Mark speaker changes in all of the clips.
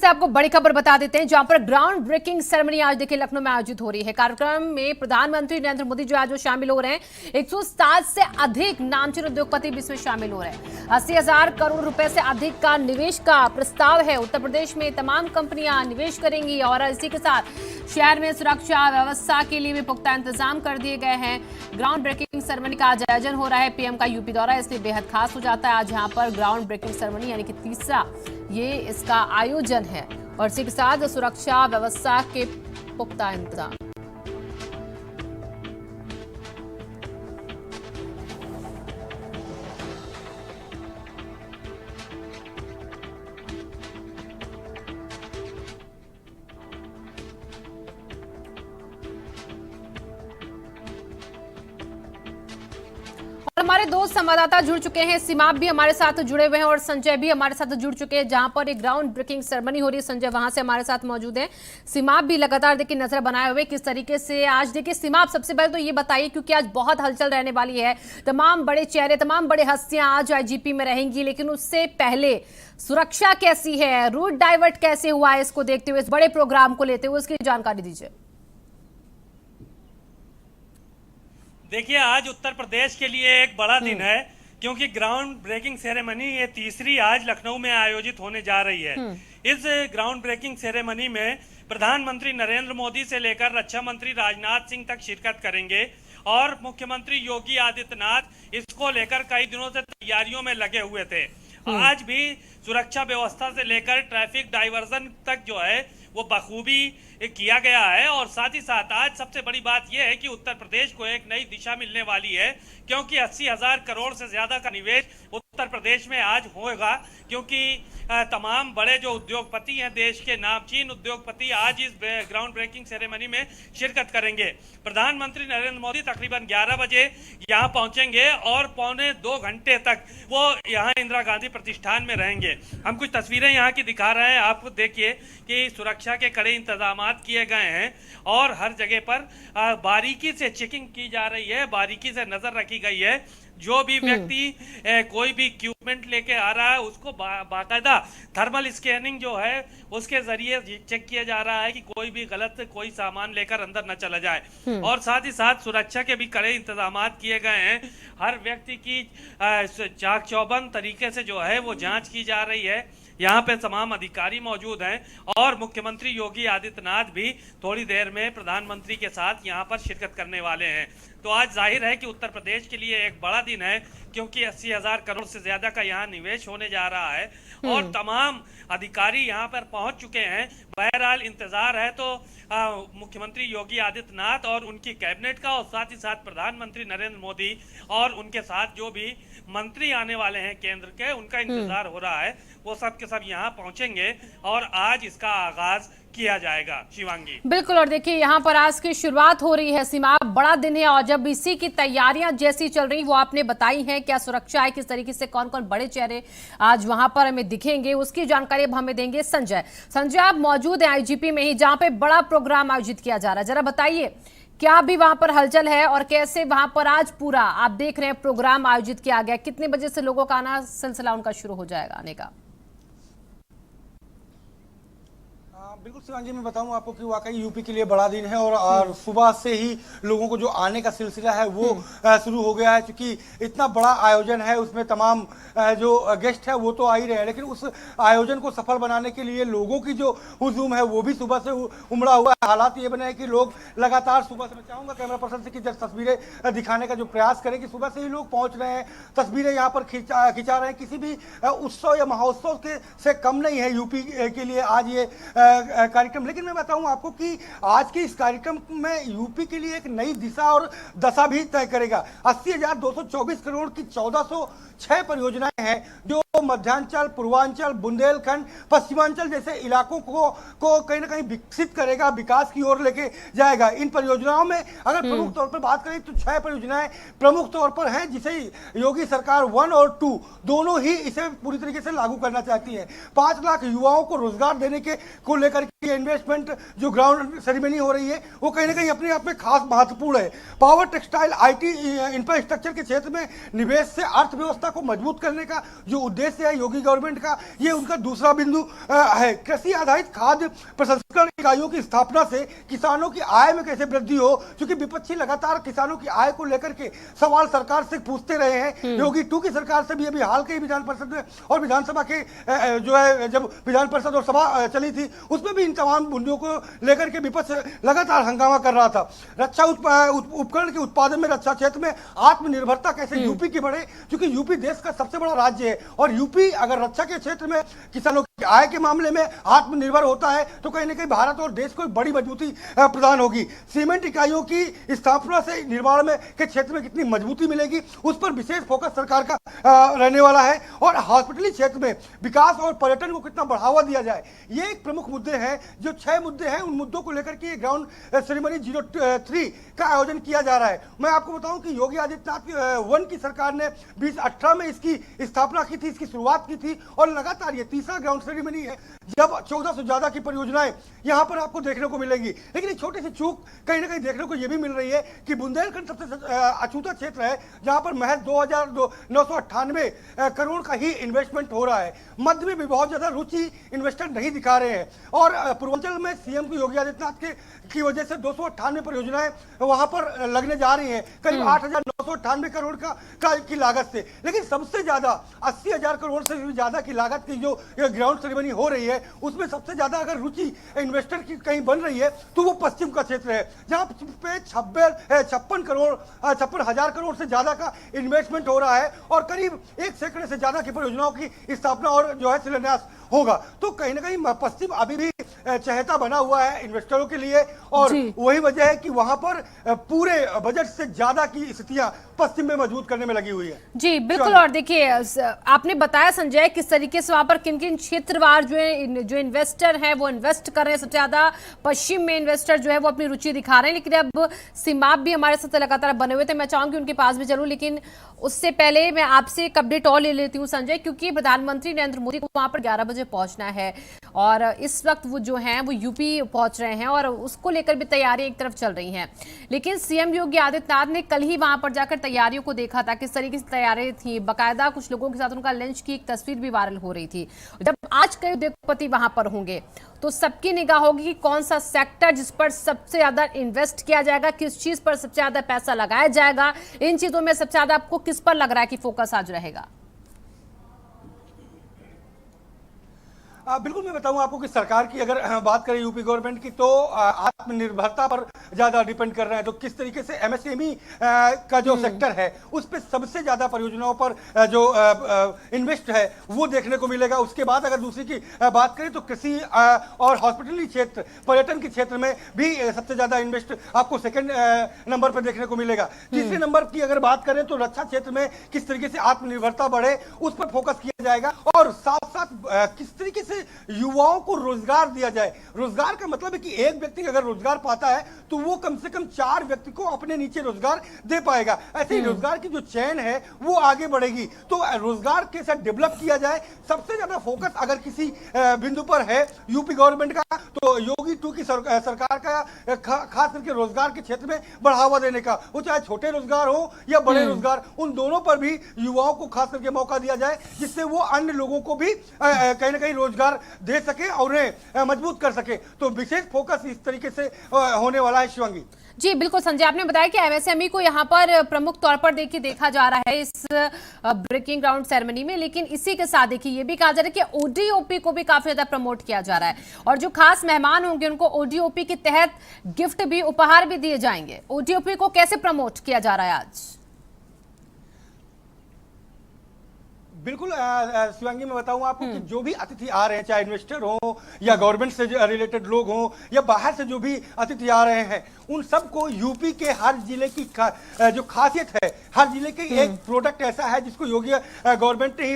Speaker 1: से आपको बड़ी खबर बता देते हैं, जहां पर ग्राउंड ब्रेकिंग सेरेमनी आज देखिए लखनऊ में आयोजित हो रही है। कार्यक्रम में प्रधानमंत्री नरेंद्र मोदी जो आज शामिल हो रहे हैं। 107 से अधिक नामचीन उद्योगपति भी इसमें शामिल हो रहे हैं। 80,000 करोड़ रुपए से अधिक का निवेश का प्रस्ताव है। उत्तर प्रदेश में तमाम कंपनियां निवेश करेंगी और इसी के साथ शहर में सुरक्षा व्यवस्था के लिए भी पुख्ता इंतजाम कर दिए गए हैं। ग्राउंड ब्रेकिंग सेरेमनी का आज आयोजन हो रहा है। पीएम का यूपी दौरा इसलिए बेहद खास हो जाता है। आज यहाँ पर ग्राउंड ब्रेकिंग सेरेमनी यानी कि तीसरा ये इसका आयोजन है और इसी के साथ सुरक्षा व्यवस्था के पुख्ता इंतजाम। हमारे दो संवाददाता जुड़ चुके हैं। सिमाब भी हमारे साथ जुड़े हुए हैं और संजय भी हमारे साथ जुड़ चुके हैं, जहां पर एक ग्राउंड ब्रेकिंग सेरेमनी हो रही है। संजय वहां से हमारे साथ मौजूद है। सिमाब भी लगातार देखिए नजर बनाए हुए किस तरीके से आज देखिए। सिमाब, सबसे पहले तो ये बताइए, क्योंकि आज बहुत हलचल रहने वाली है, तमाम बड़े चेहरे, तमाम बड़े हस्तियां आज आईजीपी में रहेंगी, लेकिन उससे पहले सुरक्षा कैसी है, रूट डाइवर्ट कैसे हुआ है, इसको देखते हुए, इस बड़े प्रोग्राम को लेते हुए उसकी जानकारी दीजिए।
Speaker 2: देखिए, आज उत्तर प्रदेश के लिए एक बड़ा दिन है, क्योंकि ग्राउंड ब्रेकिंग सेरेमनी ये तीसरी आज लखनऊ में आयोजित होने जा रही है। इस ग्राउंड ब्रेकिंग सेरेमनी में प्रधानमंत्री नरेंद्र मोदी से लेकर रक्षा मंत्री राजनाथ सिंह तक शिरकत करेंगे और मुख्यमंत्री योगी आदित्यनाथ इसको लेकर कई दिनों से तैयारियों में लगे हुए थे। आज भी सुरक्षा व्यवस्था से लेकर ट्रैफिक डाइवर्जन तक जो है वो बखूबी किया गया है। और साथ ही साथ आज सबसे बड़ी बात यह है कि उत्तर प्रदेश को एक नई दिशा मिलने वाली है, क्योंकि 80,000 करोड़ से ज्यादा का निवेश उत्तर प्रदेश में आज होगा, क्योंकि तमाम बड़े जो उद्योगपति हैं, देश के नामचीन उद्योगपति आज इस ग्राउंड ब्रेकिंग सेरेमनी में शिरकत करेंगे। प्रधानमंत्री नरेंद्र मोदी तकरीबन 11 बजे यहाँ पहुंचेंगे और पौने 2 घंटे तक वो यहाँ इंदिरा गांधी प्रतिष्ठान में रहेंगे। हम कुछ तस्वीरें यहाँ की दिखा रहे हैं, आप देखिए कि सुरक्षा के कड़े इंतजाम किए गए हैं और हर जगह पर बारीकी से चेकिंग की जा रही है, बारीकी से नजर रखी गई है। जो भी व्यक्ति कोई भी इक्विपमेंट लेके आ रहा है उसको बाकायदा थर्मल स्कैनिंग जो है उसके जरिए चेक किया जा रहा है कि कोई भी गलत कोई सामान लेकर अंदर न चला जाए। और साथ ही साथ सुरक्षा के भी कड़े इंतजाम किए गए हैं। हर व्यक्ति की चाक चौबंद तरीके से जो है वो जांच की जा रही है। यहाँ पे तमाम अधिकारी मौजूद हैं और मुख्यमंत्री योगी आदित्यनाथ भी थोड़ी देर में प्रधानमंत्री के साथ यहाँ पर शिरकत करने वाले हैं। तो आज जाहिर है कि उत्तर प्रदेश के लिए एक बड़ा दिन है, क्योंकि 80,000 करोड़ से ज्यादा का यहाँ निवेश होने जा रहा है और तमाम अधिकारी यहाँ पर पहुंच चुके हैं। बहरहाल इंतजार है तो मुख्यमंत्री योगी आदित्यनाथ और उनकी कैबिनेट का, और साथ ही साथ प्रधानमंत्री नरेंद्र मोदी और उनके साथ जो भी मंत्री आने वाले हैं केंद्र के, उनका इंतजार हो रहा है। वो सब के सब यहाँ पहुंचेंगे और आज इसका आगाज किया जाएगा। शिवांगी,
Speaker 1: बिल्कुल। और देखिए यहाँ पर आज की शुरुआत हो रही है। सीमा, बड़ा दिन है और जब इसी की तैयारियां जैसी चल रही वो आपने बताई हैं, क्या सुरक्षा है, किस तरीके से कौन कौन बड़े चेहरे आज वहां पर हमें दिखेंगे, उसकी जानकारी अब हमें देंगे संजय। संजय, आप मौजूद हैं आईजीपी में ही, जहां पे बड़ा प्रोग्राम आयोजित किया जा रहा है। जरा बताइए क्या भी वहां पर हलचल है और कैसे वहां पर आज पूरा आप देख रहे हैं प्रोग्राम आयोजित किया गया, कितने बजे से लोगों का आना सिलसिला उनका शुरू हो जाएगा आने का?
Speaker 3: बिल्कुल शिवांगी, मैं बताऊं आपको कि वाकई यूपी के लिए बड़ा दिन है और सुबह से ही लोगों को जो आने का सिलसिला है वो शुरू हो गया है। क्योंकि इतना बड़ा आयोजन है, उसमें तमाम जो गेस्ट है वो तो आ ही रहे हैं, लेकिन उस आयोजन को सफल बनाने के लिए लोगों की जो हुजूम है वो भी सुबह से उमड़ा हुआ है। हालात ये बने हैं कि लोग लगातार सुबह से, मैं चाहूंगा कैमरा पर्सन से कि तस्वीरें दिखाने का जो प्रयास करें कि सुबह से ही लोग पहुंच रहे हैं, तस्वीरें यहाँ पर खिंचा रहे हैं। किसी भी उत्सव या महोत्सव से कम नहीं है यूपी के लिए आज ये कार्यक्रम। लेकिन मैं बताऊं आपको कि आज के इस कार्यक्रम में यूपी के लिए एक नई दिशा और दशा भी तय करेगा। 80,224 करोड़ की 1406 परियोजनाएं हैं जो मध्यांचल, पूर्वांचल, बुंदेलखंड, पश्चिमांचल जैसे इलाकों को कहीं ना कहीं विकसित करेगा, विकास की ओर लेके जाएगा। इन परियोजनाओं में अगर प्रमुख तौर पर बात करें तो 6 परियोजनाएं प्रमुख तौर पर हैं, जिसे योगी सरकार 1 और 2 दोनों ही इसे पूरी तरीके से लागू करना चाहती है। 5 लाख युवाओं को रोजगार देने को लेकर ये इन्वेस्टमेंट जो ग्राउंड सेरेमनी हो रही है वो कहीं ना कहीं अपने आप में खास महत्वपूर्ण है। पावर, टेक्सटाइल, आईटी, इंफ्रास्ट्रक्चर के क्षेत्र में निवेश से अर्थव्यवस्था को मजबूत करने का जो उद्देश्य है योगी गवर्नमेंट का, ये उनका दूसरा बिंदु है। कृषि आधारित खाद्य प्रसंस्करण इकाइयों की स्थापना से किसानों की आय में कैसे वृद्धि हो, क्योंकि विपक्षी लगातार किसानों की आय को लेकर के सवाल सरकार से पूछते रहे हैं। योगी 2 की सरकार से भी अभी हाल के विधान परिषद में और विधानसभा के जो है जब विधान परिषद और सभा चली थी उसमें भी इन तमाम मुद्दों को लेकर के विपक्ष लगातार हंगामा कर रहा था। रक्षा उपकरण के उत्पादन में, रक्षा क्षेत्र में आत्मनिर्भरता कैसे यूपी की बढ़े, क्योंकि यूपी देश का सबसे बड़ा राज्य है और यूपी अगर रक्षा के क्षेत्र में किसानों की आय के मामले में आत्मनिर्भर होता है तो कहीं ना कहीं भारत और देश को बड़ी मजबूती प्रदान होगी। सीमेंट इकाइयों की स्थापना से निर्माण में के क्षेत्र में कितनी मजबूती मिलेगी उस पर विशेष फोकस सरकार का रहने वाला है। और हॉस्पिटली क्षेत्र में विकास और पर्यटन को कितना बढ़ावा दिया जाए, ये एक प्रमुख मुद्दे हैं। जो 6 मुद्दे हैं उन मुद्दों को लेकर के ग्राउंड सेरेमनी 03 का आयोजन किया जा रहा है। मैं आपको बताऊं कि योगी आदित्यनाथ 1 की सरकार ने 2018 में इसकी स्थापना की थी, इसकी शुरुआत की थी और लगातार ये तीसरा ग्राउंड सेरेमनी है जब 14 से ज्यादा की परियोजनाएं यहां पर आपको देखने को मिलेगी। लेकिन एक छोटी सी चूक कहीं ना कहीं देखने को यह भी मिल रही है कि बुंदेलखंड सबसे अछूता क्षेत्र है जहां पर महज 2,998 करोड़ का ही इन्वेस्टमेंट हो रहा है। मध्य में भी बहुत ज्यादा रुचि इन्वेस्टर नहीं दिखा रहे हैं और पूर्वांचल में सीएम योगी आदित्यनाथ की वजह से 298 परियोजनाएं वहां पर लगने जा रही हैं, करीब 8,998 करोड़ की लागत से। लेकिन सबसे ज्यादा 80,000 करोड़ से भी ज्यादा की लागत की जो ग्राउंड सेरेमनी हो रही है उसमें सबसे ज्यादा अगर रुचि इन्वेस्टर की कहीं बन रही है तो वो पश्चिम का क्षेत्र है जहां पे 56,000 करोड़ से ज्यादा का इन्वेस्टमेंट हो रहा है और करीब 1 सैकड़े से ज्यादा की परियोजनाओं की स्थापना और जो है शिलान्यास होगा। तो कहीं ना कहीं पश्चिम अभी भी चहेता बना हुआ है इन्वेस्टरों के लिए और वही वजह है कि वहां पर पूरे बजट से ज्यादा की स्थितियां पश्चिम में मजबूत करने में लगी हुई है।
Speaker 1: जी बिल्कुल। और देखिए आपने बताया संजय किस तरीके से वहां पर किन किन क्षेत्रवार जो इन्वेस्टर हैं वो इन्वेस्ट कर रहे हैं। सबसे ज्यादा पश्चिम में इन्वेस्टर जो है वो अपनी रुचि दिखा रहे हैं। लेकिन अब सीमाप भी हमारे साथ लगातार बने हुए थे, मैं चाहूंगी उनके पास भी चलूं, लेकिन उससे पहले मैं आपसे एक अपडेट और ले लेती हूँ संजय, क्योंकि प्रधानमंत्री नरेंद्र मोदी को वहां पर 11 बजे पहुंचना है और इस वक्त वो जो हैं वो यूपी पहुंच रहे हैं और उसको लेकर भी तैयारियां एक तरफ चल रही हैं। लेकिन सीएम योगी आदित्यनाथ ने कल ही वहां पर जाकर तैयारियों को देखा था, किस तरीके से तैयारियां थी। बाकायदा कुछ लोगों के साथ उनका लंच की एक तस्वीर भी वायरल हो रही थी। जब आज कई उद्योगपति वहां पर होंगे तो सबकी निगाह होगी कि कौन सा सेक्टर जिस पर सबसे ज्यादा इन्वेस्ट किया जाएगा, किस चीज पर सबसे ज्यादा पैसा लगाया जाएगा। इन चीजों में सबसे ज्यादा आपको किस पर लग रहा है कि फोकस आज रहेगा?
Speaker 3: बिल्कुल मैं बताऊं आपको कि सरकार की अगर बात करें यूपी गवर्नमेंट की तो आत्मनिर्भरता पर ज्यादा डिपेंड कर रहे हैं। तो किस तरीके से एमएसएमई का जो सेक्टर है उस पर सबसे ज्यादा परियोजनाओं पर जो इन्वेस्ट है वो देखने को मिलेगा। उसके बाद अगर दूसरी की बात करें तो कृषि और हॉस्पिटली क्षेत्र, पर्यटन के क्षेत्र में भी सबसे ज्यादा इन्वेस्ट आपको सेकंड नंबर पर देखने को मिलेगा। तीसरे नंबर की अगर बात करें तो रक्षा क्षेत्र में किस तरीके से आत्मनिर्भरता बढ़े उस पर फोकस किया जाएगा और साथ साथ किस तरीके से युवाओं को रोजगार दिया जाए। रोजगार का मतलब है कि एक व्यक्ति अगर रोजगार पाता है तो वो कम से कम 4 व्यक्ति को अपने नीचे रोजगार दे पाएगा। ऐसे ही रोजगार की जो चेन है वो आगे बढ़ेगी। तो रोजगार के साथ डेवलप किया जाए। सबसे ज्यादा फोकस अगर किसी बिंदु पर है यूपी गवर्नमेंट का तो योगी 2 की सरकार का खास करके रोजगार के क्षेत्र में बढ़ावा देने का, वो चाहे छोटे रोजगार हो या बड़े रोजगार, उन दोनों पर भी युवाओं को खास करके मौका दिया जाए जिससे वो अन्य लोगों को भी कहीं ना कहीं रोजगार दे सके और उन्हें मजबूत कर सके। तो विशेष फोकस इस तरीके से होने वाला है शिवांगी।
Speaker 1: जी बिल्कुल संजय, आपने बताया कि एमएसएमई को यहाँ पर प्रमुख तौर पर देखा जा रहा है इस ब्रेकिंग ग्राउंड सेरेमनी में। लेकिन इसी के साथ देखिए ये भी कहा जा रहा है कि ओडीओपी को भी काफी ज्यादा प्रमोट किया जा रहा है और जो खास मेहमान होंगे उनको ओडीओपी के तहत गिफ्ट भी, उपहार भी दिए जाएंगे। ओडीओपी को कैसे प्रमोट किया जा रहा है आज?
Speaker 3: बिल्कुल शिवांगी मैं बताऊं आपको कि जो भी अतिथि आ रहे हैं, चाहे इन्वेस्टर हो या गवर्नमेंट से रिलेटेड लोग हों या बाहर से जो भी अतिथि आ रहे हैं, उन सबको यूपी के हर जिले की जो खासियत है, हर जिले के एक प्रोडक्ट ऐसा है जिसको योगी गवर्नमेंट ने ही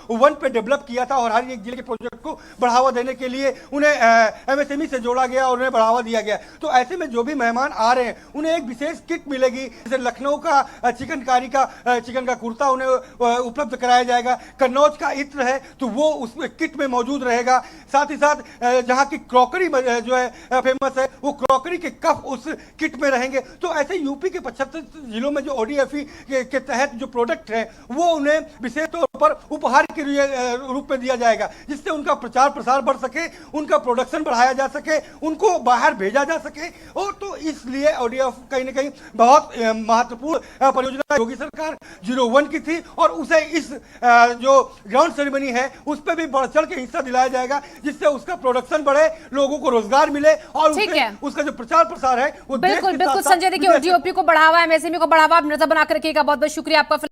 Speaker 3: 01 पे डेवलप किया था और हर एक जिले के प्रोजेक्ट को बढ़ावा देने के लिए उन्हें एमएसएमई से जोड़ा गया और उन्हें बढ़ावा दिया गया। तो ऐसे में जो भी मेहमान आ रहे हैं उन्हें एक विशेष किट मिलेगी, जैसे लखनऊ का चिकनकारी का चिकन का कुर्ता उन्हें उपलब्ध कराया जाएगा, कन्नौज का इत्र है तो वो उस किट में मौजूद रहेगा। साथ ही साथ जहाँ की क्रॉकरी जो है फेमस है वो क्रॉकरी के कप उस किट में रहेंगे। तो ऐसे यूपी के 75 जिलों में जो ओडीएफई के तहत जो प्रोडक्ट है वो उन्हें विशेष तौर पर उपहार के रूप में दिया जाएगा, जिससे उनका प्रचार प्रसार बढ़ सके, उनका प्रोडक्शन बढ़ाया जा सके, उनको बाहर भेजा जा सके। और तो इसलिए ओडीएफ कहीं ना कहीं बहुत महत्वपूर्ण परियोजना योगी सरकार 01 की थी और उसे इस जो ग्राउंड सेरेमनी है उस पर भी बढ़ चढ़ के हिस्सा दिलाया जाएगा, जिससे उसका प्रोडक्शन बढ़े, लोगों को रोजगार मिले और उसका जो प्रचार प्रसार है वो
Speaker 1: बिल्कुल बिल्कुल संजय, देखिए ओडीओपी को बढ़ावा, एमएसएमई को बढ़ावा, आप नजर बना कर रखिएगा। बहुत बहुत शुक्रिया आपका।